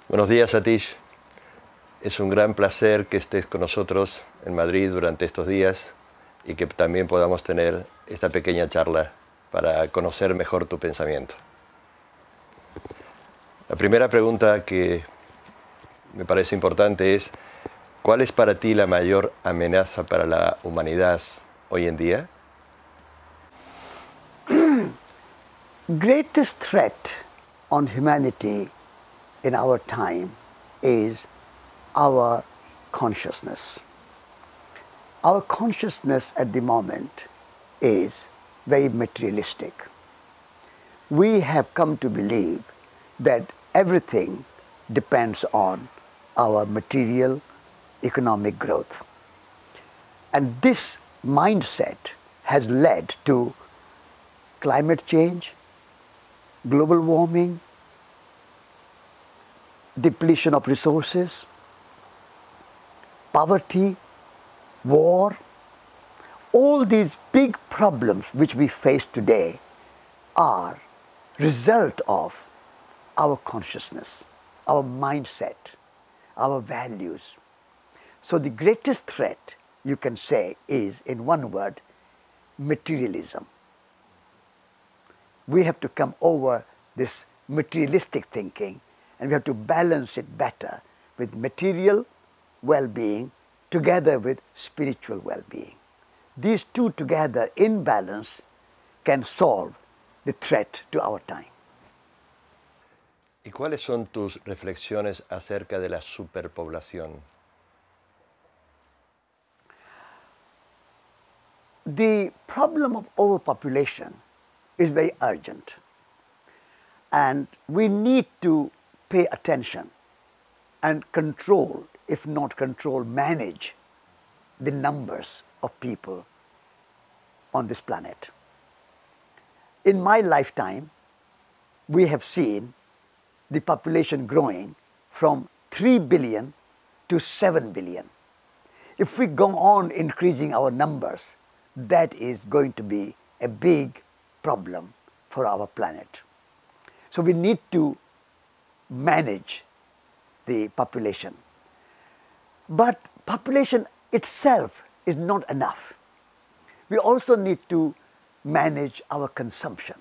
Buenos días, Satish. Es un gran placer que estés con nosotros en Madrid durante estos días y que también podamos tener esta pequeña charla para conocer mejor tu pensamiento. La primera pregunta que me parece importante es, ¿cuál es para ti la mayor amenaza para la humanidad hoy en día? Greatest threat on humanity in our time is our consciousness. Our consciousness at the moment is very materialistic. We have come to believe that everything depends on our material economic growth. And this mindset has led to climate change, global warming, depletion of resources, poverty, war. All these big problems which we face today are result of our consciousness, our mindset, our values. So the greatest threat, you can say, is, in one word, materialism. We have to come over this materialistic thinking, and we have to balance it better with material well-being together with spiritual well-being. These two together in balance can solve the threat to our time. ¿Y cuáles son tus reflexiones acerca de la superpoblación? The problem of overpopulation is very urgent, and we need to pay attention and control, if not control, manage the numbers of people on this planet. In my lifetime, we have seen the population growing from 3 billion to 7 billion. If we go on increasing our numbers, that is going to be a big problem for our planet. So we need to manage the population. But population itself is not enough. We also need to manage our consumption.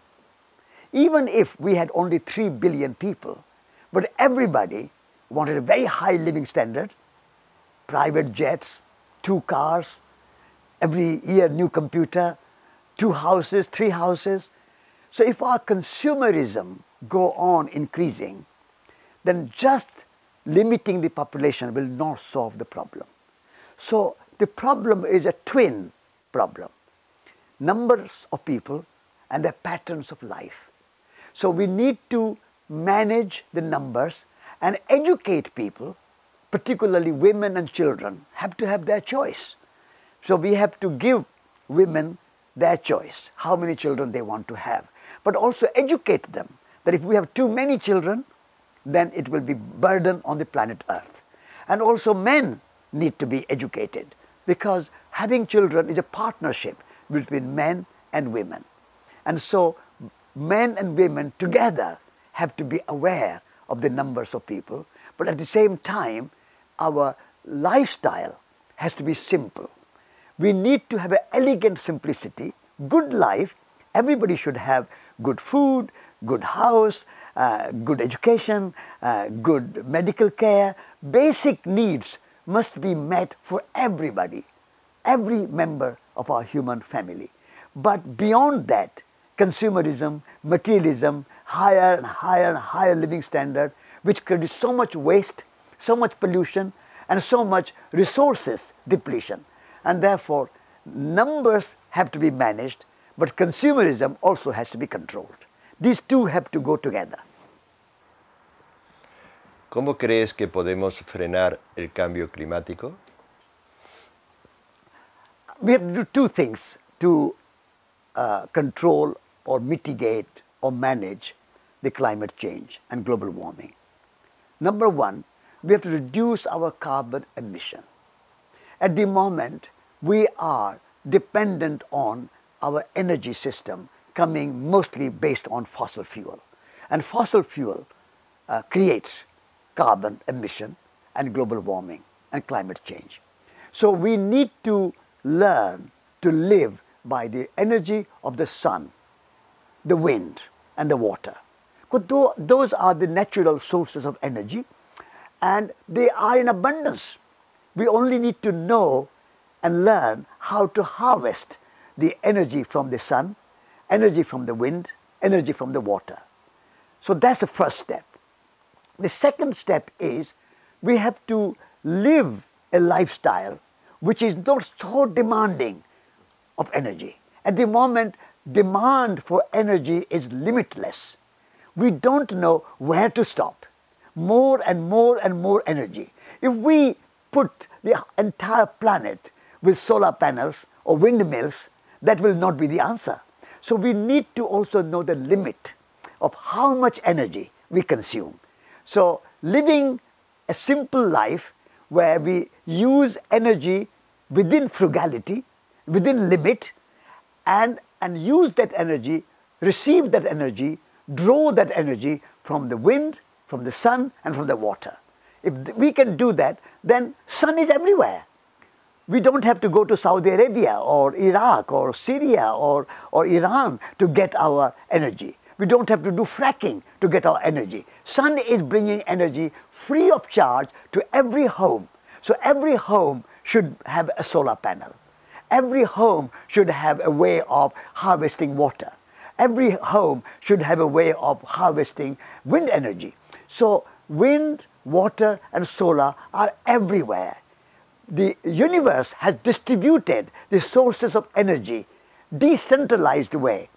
Even if we had only 3 billion people, but everybody wanted a very high living standard, private jets, 2 cars, every year new computer, 2 houses, 3 houses. So if our consumerism go on increasing, then just limiting the population will not solve the problem. So the problem is a twin problem: numbers of people and their patterns of life. So we need to manage the numbers and educate people, particularly women and children, have to have their choice. So we have to give women their choice, how many children they want to have, but also educate them that if we have too many children, then it will be burden on the planet Earth. And also men need to be educated, because having children is a partnership between men and women. And so men and women together have to be aware of the numbers of people, but at the same time our lifestyle has to be simple. We need to have an elegant simplicity, good life. Everybody should have good food, good house, good education, good medical care. Basic needs must be met for everybody, every member of our human family. But beyond that, consumerism, materialism, higher and higher and higher living standard, which creates so much waste, so much pollution, and so much resources depletion. And therefore, numbers have to be managed, but consumerism also has to be controlled. These two have to go together. ¿Cómo crees que podemos frenar el cambio climático? We have to do 2 things to control or mitigate or manage the climate change and global warming. Number 1, we have to reduce our carbon emission. At the moment, we are dependent on our energy system coming mostly based on fossil fuel. And fossil fuel creates carbon emission and global warming and climate change. So we need to learn to live by the energy of the sun, the wind and the water. Because those are the natural sources of energy and they are in abundance. We only need to know and learn how to harvest the energy from the sun, energy from the wind, energy from the water. So that's the first step. The second step is we have to live a lifestyle which is not so demanding of energy. At the moment, demand for energy is limitless. We don't know where to stop. More and more and more energy. If we put the entire planet with solar panels or windmills, that will not be the answer. So we need to also know the limit of how much energy we consume. So living a simple life where we use energy within frugality, within limit, and use that energy, receive that energy, draw that energy from the wind, from the sun and from the water. If we can do that, then sun is everywhere. We don't have to go to Saudi Arabia or Iraq or Syria or Iran to get our energy. We don't have to do fracking to get our energy. Sun is bringing energy free of charge to every home. So every home should have a solar panel. Every home should have a way of harvesting water. Every home should have a way of harvesting wind energy. So wind, water and solar are everywhere. The universe has distributed the sources of energy decentralized way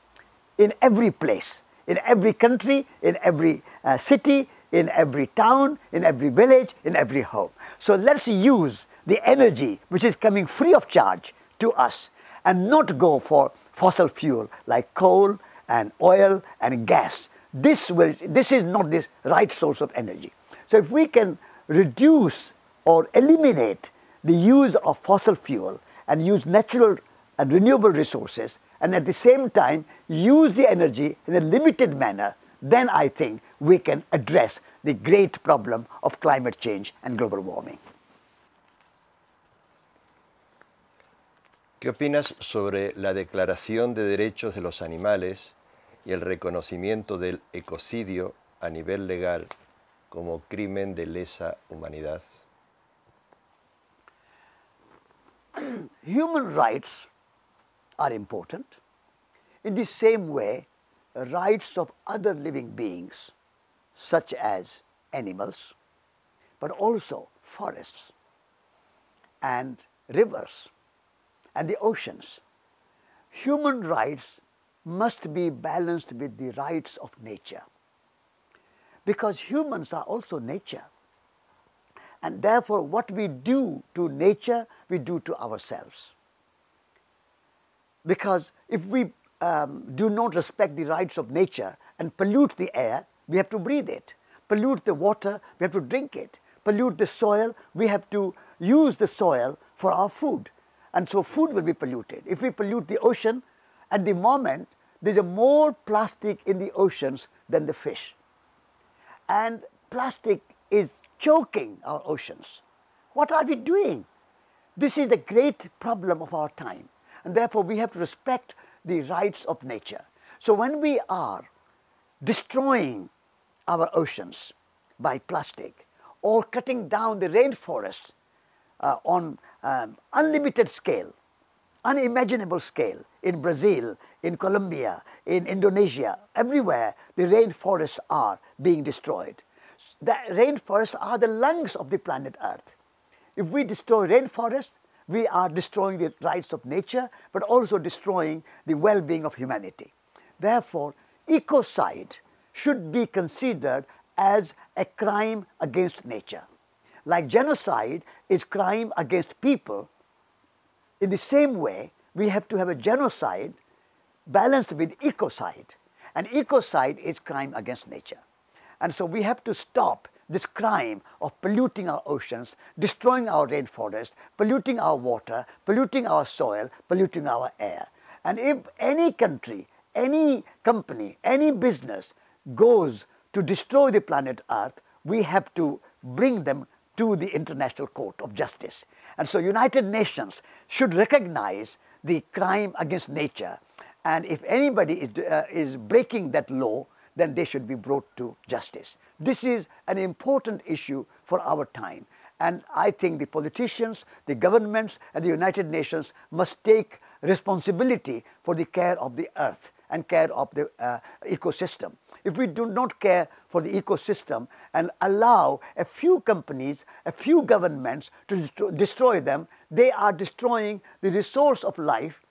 in every place, in every country, in every city, in every town, in every village, in every home. So let's use the energy which is coming free of charge to us and not go for fossil fuel like coal and oil and gas. This is not the right source of energy. So if we can reduce or eliminate the use of fossil fuel and use natural and renewable resources and at the same time use the energy in a limited manner, then I think we can address the great problem of climate change and global warming. ¿Qué opinas sobre la Declaración de Derechos de los Animales y el reconocimiento del ecocidio a nivel legal como crimen de lesa humanidad? Human rights are important. In the same way, rights of other living beings, such as animals, but also forests and rivers and the oceans. Human rights must be balanced with the rights of nature, because humans are also nature. And therefore, what we do to nature, we do to ourselves. Because if we do not respect the rights of nature and pollute the air, we have to breathe it. Pollute the water, we have to drink it. Pollute the soil, we have to use the soil for our food. And so food will be polluted. If we pollute the ocean, at the moment, there is more plastic in the oceans than the fish. And plastic is choking our oceans. What are we doing? This is the great problem of our time. And therefore, we have to respect the rights of nature. So when we are destroying our oceans by plastic or cutting down the rainforests on unlimited scale, unimaginable scale in Brazil, in Colombia, in Indonesia, everywhere the rainforests are being destroyed. The rainforests are the lungs of the planet Earth. If we destroy rainforests, we are destroying the rights of nature, but also destroying the well-being of humanity. Therefore, ecocide should be considered as a crime against nature. Like genocide is crime against people, in the same way, we have to have a genocide balanced with ecocide. And ecocide is crime against nature. And so we have to stop this crime of polluting our oceans, destroying our rainforests, polluting our water, polluting our soil, polluting our air. And if any country, any company, any business goes to destroy the planet Earth, we have to bring them to the International Court of Justice. And so United Nations should recognize the crime against nature, and if anybody is breaking that law, then they should be brought to justice. This is an important issue for our time, and I think the politicians, the governments and the United Nations must take responsibility for the care of the earth and care of the ecosystem. If we do not care for the ecosystem and allow a few companies, a few governments to destroy them, they are destroying the resource of life,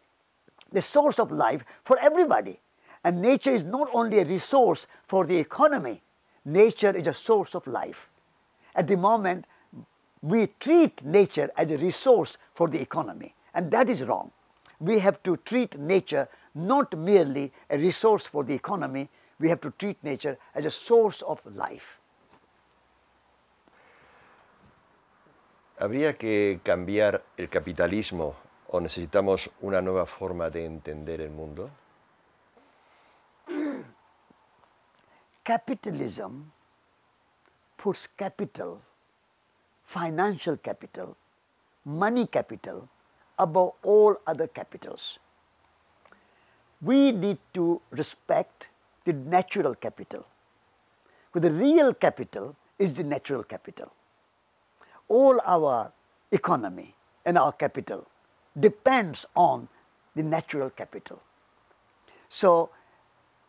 the source of life for everybody. And nature is not only a resource for the economy, nature is a source of life. At the moment, we treat nature as a resource for the economy, and that is wrong. We have to treat nature not merely a resource for the economy, we have to treat nature as a source of life. ¿Habría que cambiar el capitalismo o necesitamos una nueva forma de entender el mundo? Capitalism puts capital, financial capital, money capital above all other capitals. We need to respect the natural capital, because the real capital is the natural capital. All our economy and our capital depends on the natural capital. So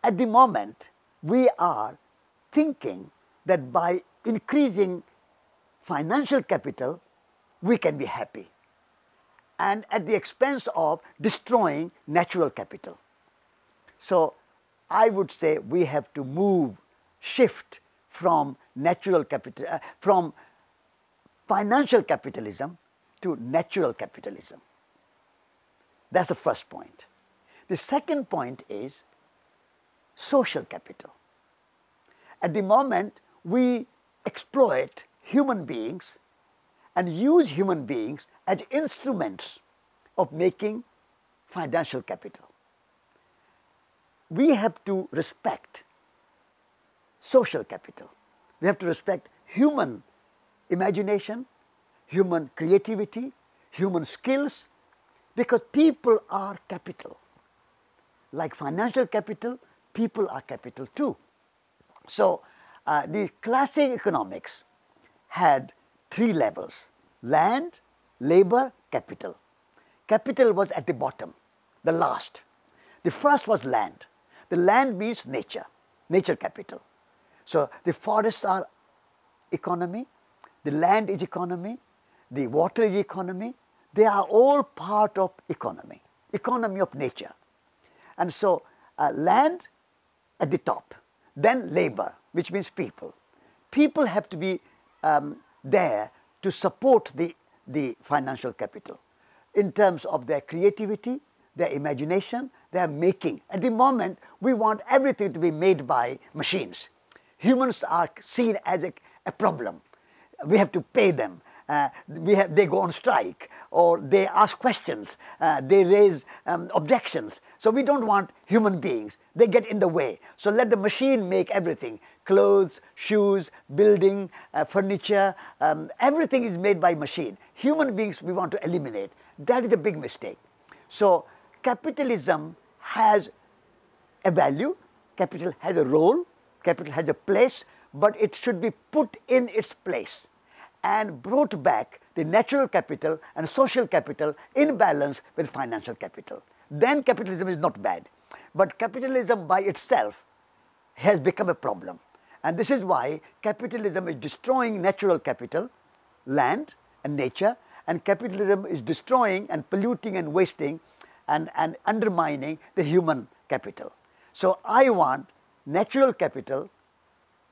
at the moment, we are thinking that by increasing financial capital, we can be happy, and at the expense of destroying natural capital. So I would say we have to shift from natural capital, from financial capitalism to natural capitalism. That's the first point. The second point is social capital. At the moment, we exploit human beings and use human beings as instruments of making financial capital. We have to respect social capital. We have to respect human imagination, human creativity, human skills, because people are capital. Like financial capital, people are capital too. So the classic economics had three levels: land, labor, capital. Capital was at the bottom, the last. The first was land. The land means nature, nature capital. So the forests are economy, the land is economy, the water is economy. They are all part of economy, economy of nature. And so land at the top, then labor, which means people. People have to be there to support the financial capital in terms of their creativity, their imagination, their making. At the moment, we want everything to be made by machines. Humans are seen as a problem. We have to pay them. They go on strike, or they ask questions, they raise objections. So we don't want human beings. They get in the way. So let the machine make everything. Clothes, shoes, building, furniture, everything is made by machine. Human beings we want to eliminate. That is a big mistake. So capitalism has a value, capital has a role, capital has a place, but it should be put in its place and brought back the natural capital and social capital in balance with financial capital. Then capitalism is not bad. But capitalism by itself has become a problem. And this is why capitalism is destroying natural capital, land and nature, and capitalism is destroying and polluting and wasting and undermining the human capital. So I want natural capital,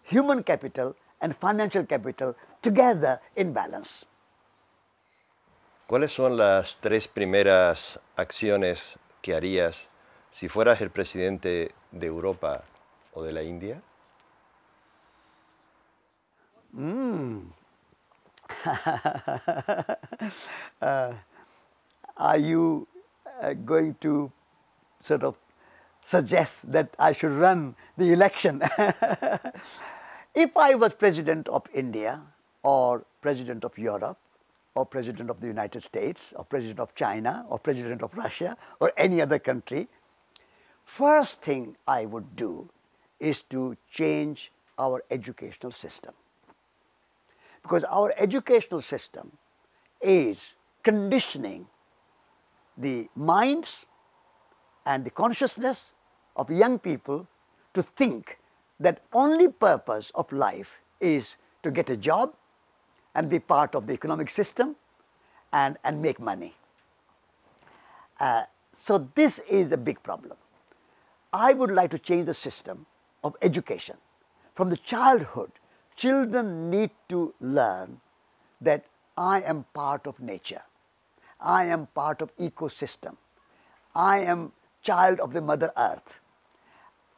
human capital and financial capital together in balance. ¿Cuáles son las tres primeras acciones que harías si fueras el presidente de Europa o de la India? Are you going to sort of suggest that I should run the election? If I was President of India or President of Europe or President of the United States or President of China or President of Russia or any other country, first thing I would do is to change our educational system. Because our educational system is conditioning the minds and the consciousness of young people to think that only purpose of life is to get a job and be part of the economic system and make money. So this is a big problem. I would like to change the system of education. From the childhood, children need to learn that I am part of nature. I am part of ecosystem. I am child of the Mother Earth.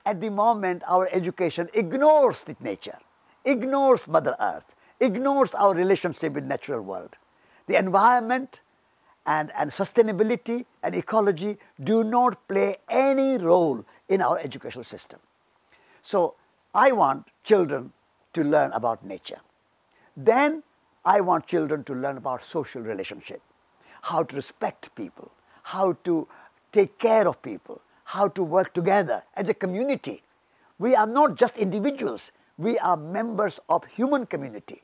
At the moment, our education ignores the nature, ignores Mother Earth, ignores our relationship with natural world. The environment and sustainability and ecology do not play any role in our educational system. So I want children to learn about nature. Then I want children to learn about social relationship, how to respect people, how to take care of people, how to work together as a community. We are not just individuals, we are members of human community.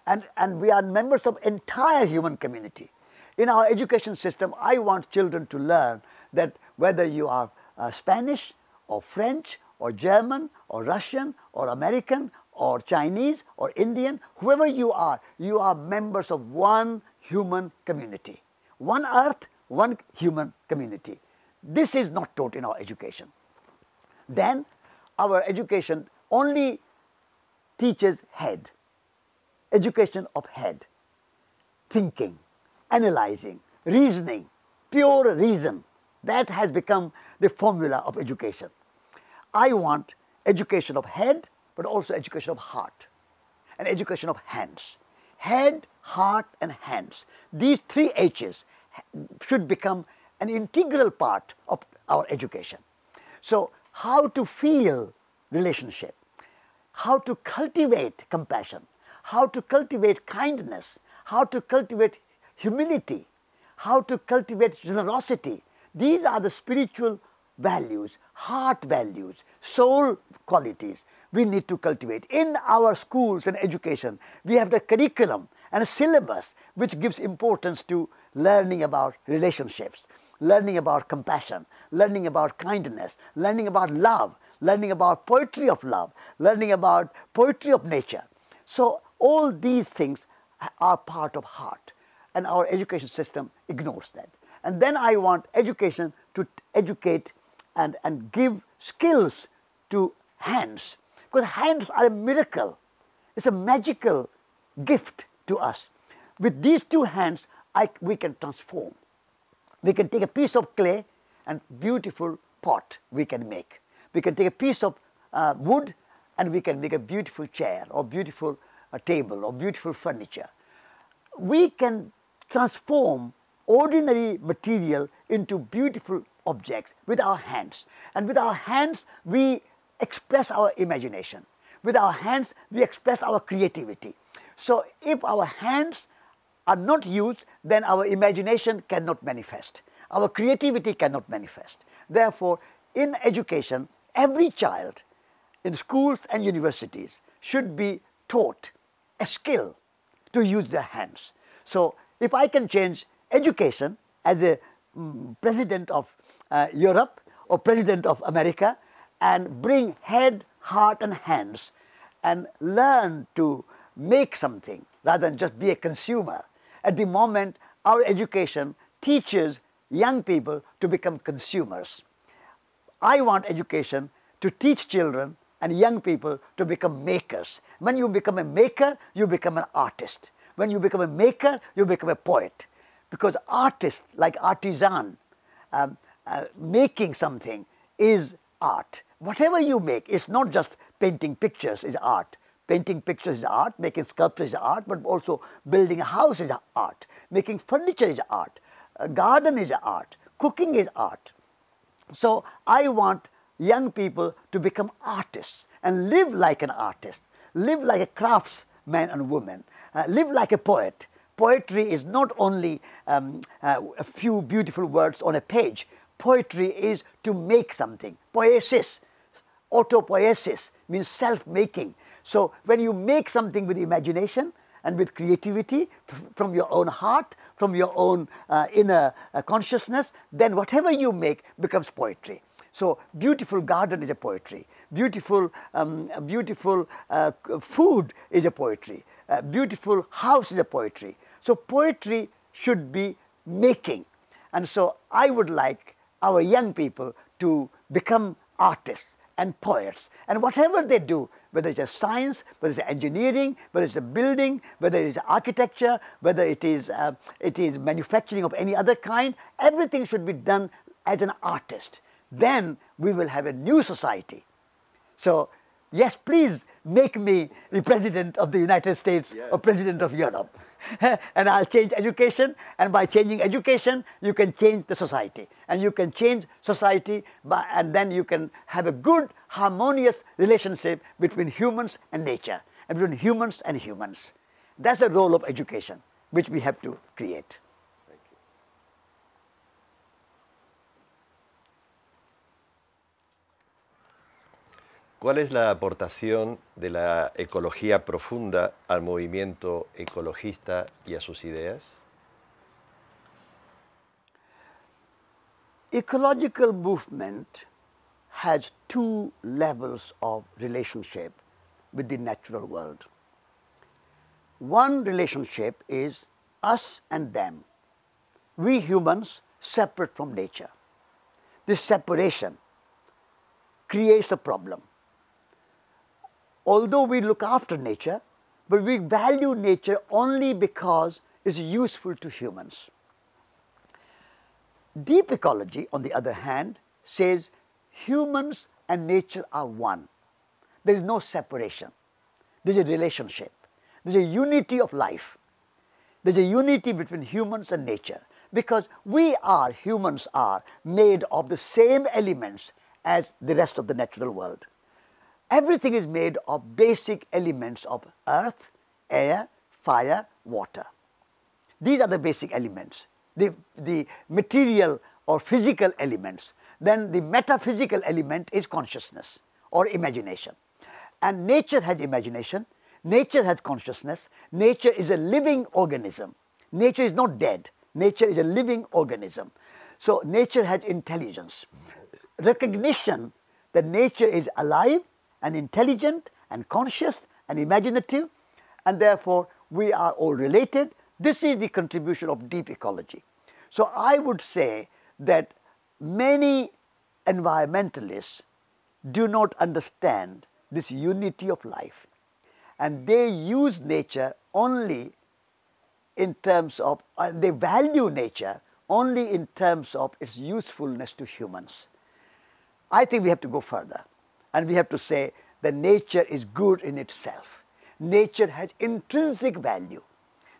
And we are members of entire human community. In our education system, I want children to learn that whether you are Spanish or French or German or Russian or American or Chinese or Indian, whoever you are members of one human community. One earth, one human community. This is not taught in our education. Then our education only teaches head, education of head, thinking, analyzing, reasoning, pure reason. That has become the formula of education. I want education of head, but also education of heart and education of hands. Head, heart and hands. These three H's should become an integral part of our education. So how to feel relationship, how to cultivate compassion, how to cultivate kindness, how to cultivate humility, how to cultivate generosity. These are the spiritual values, heart values, soul qualities we need to cultivate. In our schools and education, we have the curriculum and a syllabus which gives importance to learning about relationships, learning about compassion, learning about kindness, learning about love, learning about poetry of love, learning about poetry of nature. So all these things are part of heart, and our education system ignores that. And then I want education to educate and give skills to hands, because hands are a miracle. It's a magical gift to us. With these two hands, we can transform. We can take a piece of clay and beautiful pot we can make. We can take a piece of wood and we can make a beautiful chair or beautiful table or beautiful furniture. We can transform ordinary material into beautiful objects with our hands. And with our hands, we express our imagination. With our hands, we express our creativity. So if our hands are not used, then our imagination cannot manifest. Our creativity cannot manifest. Therefore, in education, every child in schools and universities should be taught a skill to use their hands. So if I can change education as a president of Europe or president of America and bring head, heart and hands and learn to make something rather than just be a consumer. At the moment, our education teaches young people to become consumers. I want education to teach children and young people to become makers. When you become a maker, you become an artist. When you become a maker, you become a poet. Because artists, like artisan, making something is art. Whatever you make, it's not just painting pictures is art. Painting pictures is art, making sculptures is art, but also building a house is art. Making furniture is art. A garden is art. Cooking is art. So I want young people to become artists and live like an artist. live like a craftsman and woman, live like a poet. Poetry is not only a few beautiful words on a page. Poetry is to make something. Poiesis, autopoiesis means self-making. So when you make something with imagination and with creativity from your own heart, from your own inner consciousness, then whatever you make becomes poetry. So beautiful garden is a poetry. Beautiful food is a poetry. Beautiful house is a poetry. So poetry should be making. And so I would like our young people to become artists and poets. And whatever they do, whether it's a science, whether it's engineering, whether it's a building, whether it's architecture, whether it is manufacturing of any other kind, everything should be done as an artist. Then we will have a new society. So yes, please make me the President of the United States or President of Europe. And I'll change education, and by changing education, you can change the society. And you can change society, and then you can have a good, harmonious relationship between humans and nature, and between humans and humans. That's the role of education, which we have to create. Thank you. ¿Cuál es la aportación de la ecología profunda al movimiento ecologista y a sus ideas? Ecological movement has two levels of relationship with the natural world. One relationship is us and them. We humans separate from nature. This separation creates a problem. Although we look after nature, but we value nature only because it's useful to humans. Deep ecology, on the other hand, says humans and nature are one. There is no separation. There is a relationship. There is a unity of life. There is a unity between humans and nature, because humans are made of the same elements as the rest of the natural world. Everything is made of basic elements of earth, air, fire, water. These are the basic elements, the material or physical elements. Then the metaphysical element is consciousness or imagination. And nature has imagination, nature has consciousness, nature is a living organism. Nature is not dead, nature is a living organism. So nature has intelligence. Recognition that nature is alive and intelligent and conscious and imaginative, and therefore we are all related. This is the contribution of deep ecology. So I would say that many environmentalists do not understand this unity of life, and they use nature only in terms of, they value nature only in terms of its usefulness to humans. I think we have to go further, and we have to say that nature is good in itself. Nature has intrinsic value.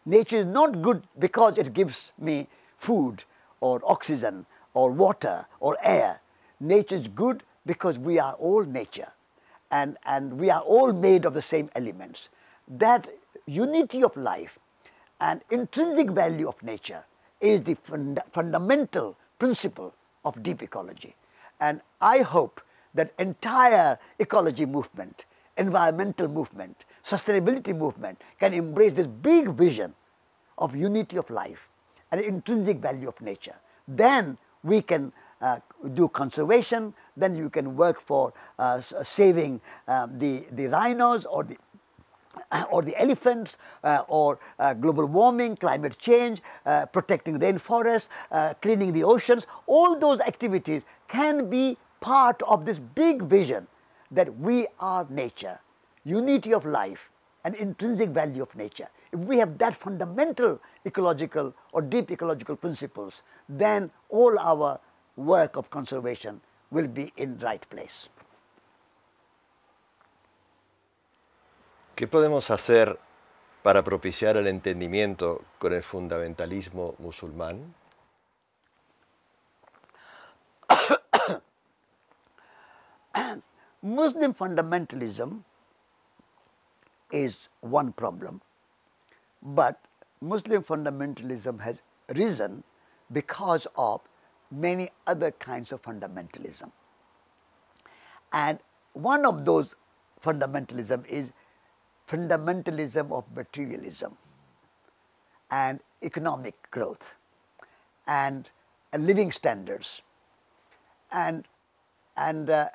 Nature is not good because it gives me food or oxygen or water or air. Nature is good because we are all nature, and we are all made of the same elements. That unity of life and intrinsic value of nature is the fundamental principle of deep ecology. And I hope that entire ecology movement, environmental movement, sustainability movement can embrace this big vision of unity of life and intrinsic value of nature. Then we can do conservation, then you can work for saving the rhinos or the elephants, or global warming, climate change, protecting rainforests, cleaning the oceans. All those activities can be part of this big vision that we are nature, unity of life and intrinsic value of nature. If we have that fundamental ecological or deep ecological principles, then all our work of conservation will be in right place. ¿Qué podemos hacer para propiciar el entendimiento con el fundamentalismo musulmán? Muslim fundamentalism is one problem, but Muslim fundamentalism has risen because of many other kinds of fundamentalism. And one of those fundamentalism is fundamentalism of materialism and economic growth and living standards and a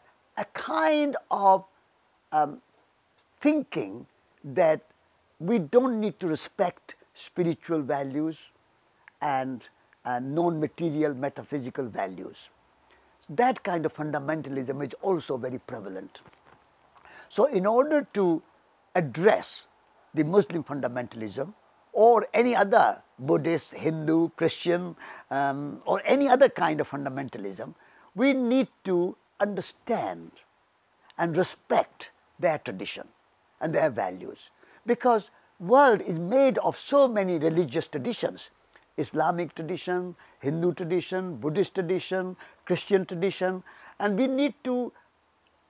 kind of thinking that we don't need to respect spiritual values and non-material metaphysical values. That kind of fundamentalism is also very prevalent. So in order to address the Muslim fundamentalism or any other Buddhist, Hindu, Christian or any other kind of fundamentalism, we need to understand and respect their tradition and their values, because world is made of so many religious traditions. Islamic tradition, Hindu tradition, Buddhist tradition, Christian tradition, and we need to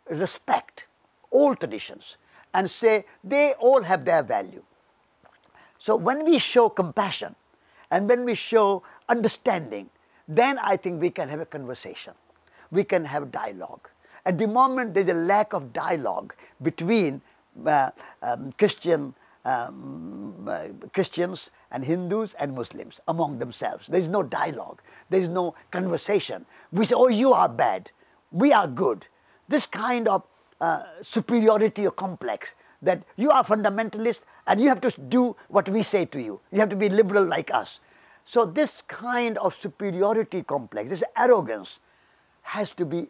respect all traditions and say they all have their value. So when we show compassion and when we show understanding, then I think we can have a conversation, we can have dialogue. At the moment there is a lack of dialogue between Christians and Hindus and Muslims among themselves. There is no dialogue, there is no conversation. We say, oh, you are bad, we are good. This kind of superiority or complex that you are fundamentalist and you have to do what we say to you. You have to be liberal like us. So this kind of superiority complex, this arrogance has to be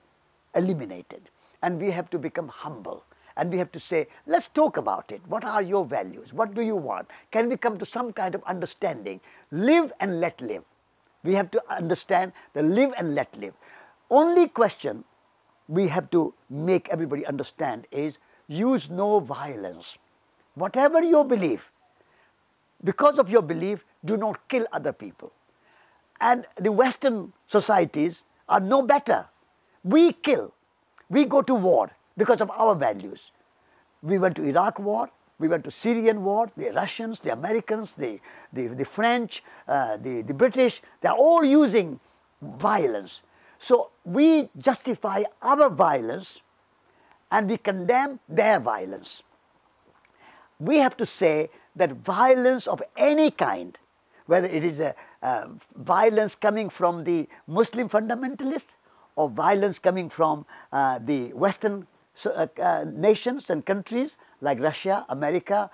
eliminated, and we have to become humble. And we have to say, let's talk about it. What are your values? What do you want? Can we come to some kind of understanding? Live and let live. We have to understand the live and let live. Only question we have to make everybody understand is use no violence. Whatever your belief, because of your belief, do not kill other people. And the Western societies are no better. We kill. We go to war because of our values. We went to Iraq war, we went to Syrian war, the Russians, the Americans, the French, the British, they are all using violence. So we justify our violence and we condemn their violence. We have to say that violence of any kind, whether it is a violence coming from the Muslim fundamentalists or violence coming from the Western nations and countries like Russia, America,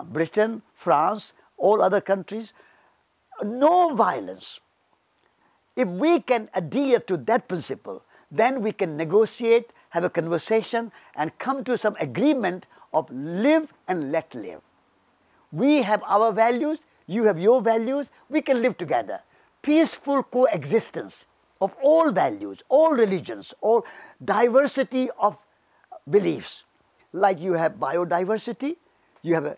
Britain, France, all other countries, no violence. If we can adhere to that principle, then we can negotiate, have a conversation and come to some agreement of live and let live. We have our values, you have your values, we can live together. Peaceful coexistence of all values, all religions, all diversity of beliefs. Like you have biodiversity, you have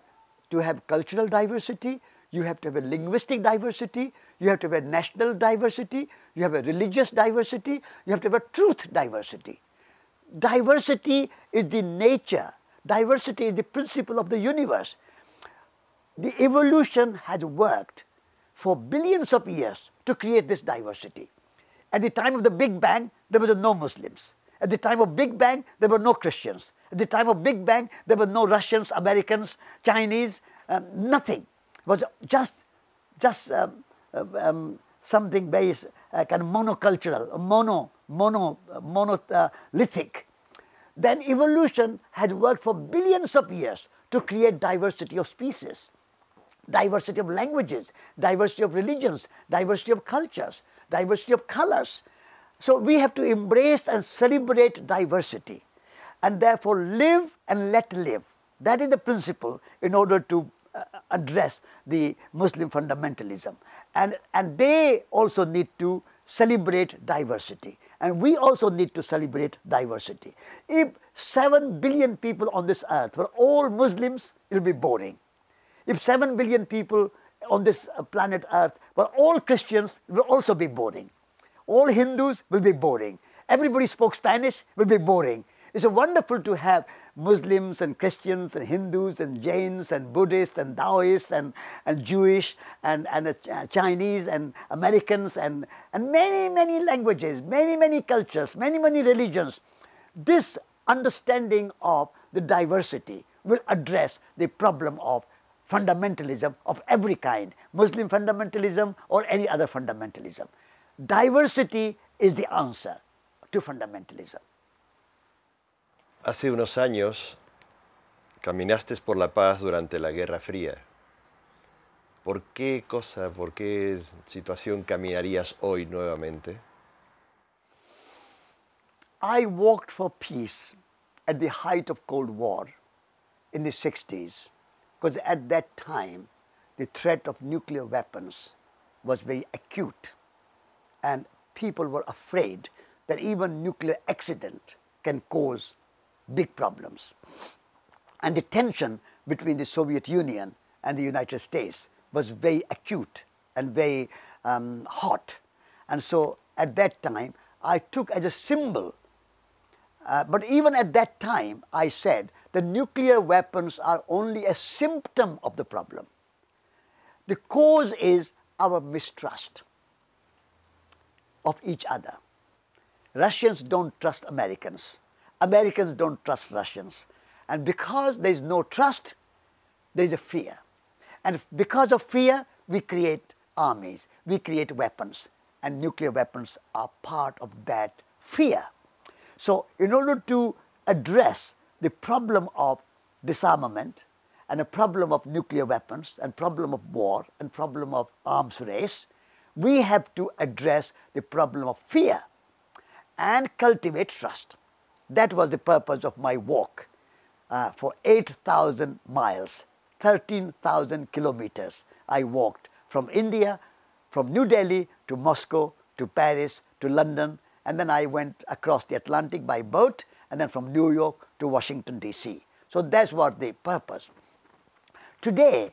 to have cultural diversity, you have to have a linguistic diversity, you have to have a national diversity, you have a religious diversity, you have to have a truth diversity. Diversity is the nature, diversity is the principle of the universe. The evolution has worked for billions of years to create this diversity. At the time of the Big Bang, there was no Muslims. At the time of Big Bang, there were no Christians. At the time of Big Bang, there were no Russians, Americans, Chinese, nothing. It was just something very kind of monocultural, monolithic. Then evolution had worked for billions of years to create diversity of species, diversity of languages, diversity of religions, diversity of cultures, diversity of colors. So we have to embrace and celebrate diversity and therefore live and let live. That is the principle in order to address the Muslim fundamentalism. And they also need to celebrate diversity. And we also need to celebrate diversity. If 7 billion people on this earth were all Muslims, it will be boring. If 7 billion people on this planet earth were all Christians, it will also be boring. All Hindus will be boring. Everybody spoke Spanish will be boring. It's wonderful to have Muslims and Christians and Hindus and Jains and Buddhists and Taoists and Jewish and Chinese and Americans and many, many languages, many, many cultures, many, many religions. This understanding of the diversity will address the problem of fundamentalism of every kind, Muslim fundamentalism or any other fundamentalism. Diversity is the answer to fundamentalism. Hace unos años caminaste por la paz durante la Guerra Fría. ¿Por qué cosa, por qué situación caminarías hoy nuevamente? I walked for peace at the height of Cold War in the 60s, because at that time the threat of nuclear weapons was very acute and people were afraid that even nuclear accident can cause big problems. And the tension between the Soviet Union and the United States was very acute and very hot. And so at that time I took as a symbol, but even at that time I said the nuclear weapons are only a symptom of the problem. The cause is our mistrust of each other. Russians don't trust Americans. Americans don't trust Russians. And because there is no trust, there is a fear. And because of fear, we create armies, we create weapons. And nuclear weapons are part of that fear. So in order to address the problem of disarmament and the problem of nuclear weapons and problem of war and problem of arms race, we have to address the problem of fear and cultivate trust. That was the purpose of my walk for 8,000 miles, 13,000 kilometers. I walked from India, from New Delhi to Moscow, to Paris, to London, and then I went across the Atlantic by boat, and then from New York to Washington, D.C. So that's what the purpose. Today,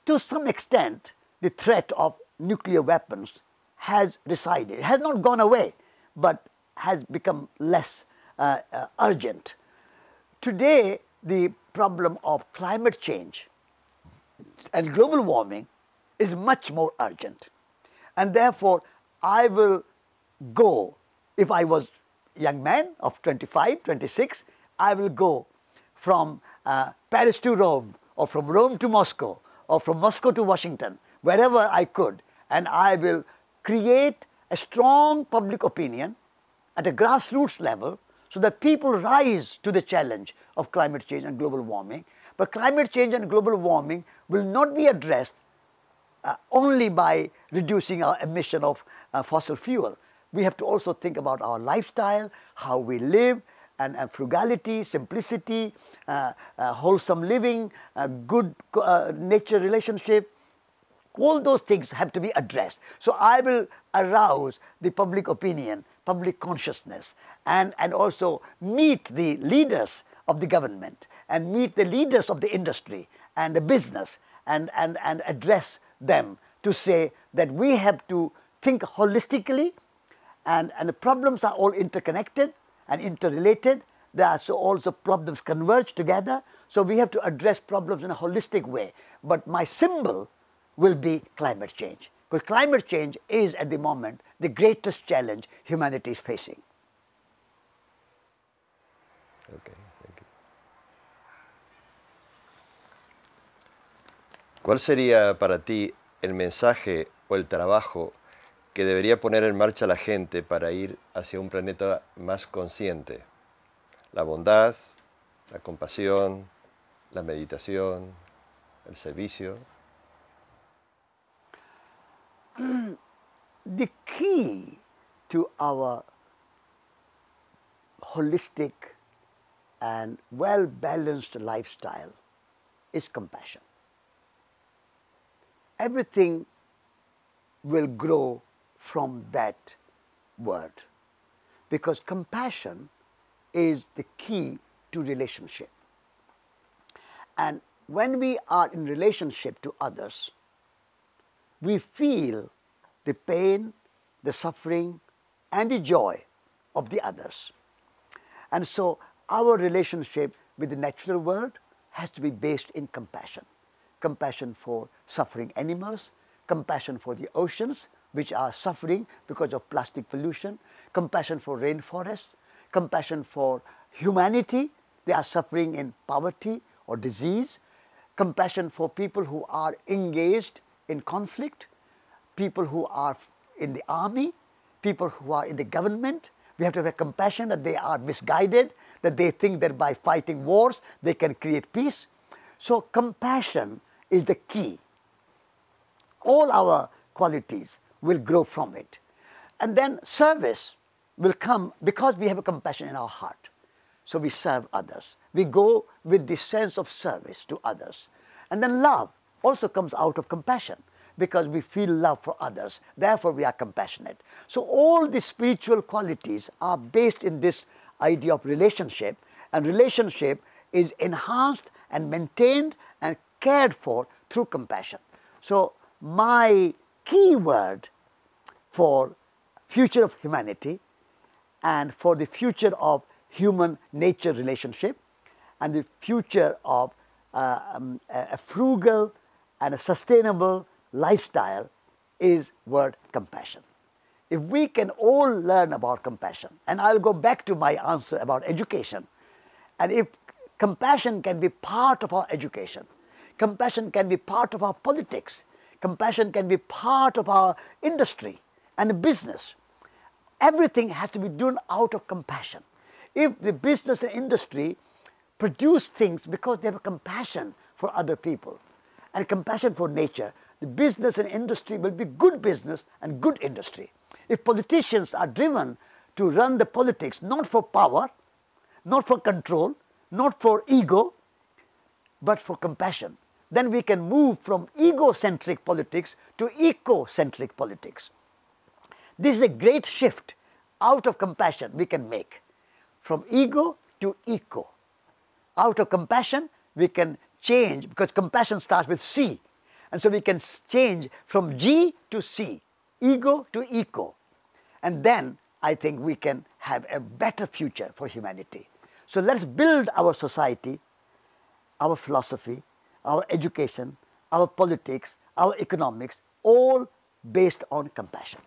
to some extent, the threat of nuclear weapons has receded. It has not gone away, but has become less urgent. Today, the problem of climate change and global warming is much more urgent. And therefore, I will go, if I was a young man of 25, 26, I will go from Paris to Rome, or from Rome to Moscow, or from Moscow to Washington, wherever I could, and I will create a strong public opinion at a grassroots level so that people rise to the challenge of climate change and global warming. But climate change and global warming will not be addressed only by reducing our emission of fossil fuel. We have to also think about our lifestyle, how we live, and frugality, simplicity, wholesome living, good nature relationship. All those things have to be addressed. So I will arouse the public opinion, public consciousness, and also meet the leaders of the government and meet the leaders of the industry and the business and address them to say that we have to think holistically, and the problems are all interconnected and interrelated. There are also problems converge together. So we have to address problems in a holistic way. But my symbol will be climate change, because climate change is at the moment the greatest challenge humanity is facing. Okay, thank you. ¿Cuál sería para ti el mensaje o el trabajo que debería poner en marcha la gente para ir hacia un planeta más consciente? La bondad, la compasión, la meditación, el servicio. The key to our holistic and well-balanced lifestyle is compassion. Everything will grow from that word, because compassion is the key to relationship. And when we are in relationship to others, we feel the pain, the suffering, and the joy of the others. And so our relationship with the natural world has to be based in compassion. Compassion for suffering animals, compassion for the oceans, which are suffering because of plastic pollution, compassion for rainforests, compassion for humanity, they are suffering in poverty or disease, compassion for people who are engaged in conflict, people who are in the army, people who are in the government. We have to have compassion that they are misguided, that they think that by fighting wars they can create peace. So compassion is the key. All our qualities will grow from it. And then service will come because we have a compassion in our heart. So we serve others. We go with the sense of service to others. And then love also comes out of compassion because we feel love for others. Therefore, we are compassionate. So all the spiritual qualities are based in this idea of relationship, and relationship is enhanced and maintained and cared for through compassion. So my key word for future of humanity and for the future of human nature relationship and the future of a frugal and a sustainable lifestyle is word compassion. If we can all learn about compassion, and I'll go back to my answer about education, and if compassion can be part of our education, compassion can be part of our politics, compassion can be part of our industry and business, everything has to be done out of compassion. If the business and industry produce things because they have a compassion for other people and compassion for nature, the business and industry will be good business and good industry. If politicians are driven to run the politics not for power, not for control, not for ego, but for compassion, then we can move from egocentric politics to eco-centric politics. This is a great shift out of compassion we can make, from ego to eco. Out of compassion we can change, because compassion starts with C, and so we can change from G to C, ego to eco, and then I think we can have a better future for humanity. So let's build our society, our philosophy, our education, our politics, our economics, all based on compassion.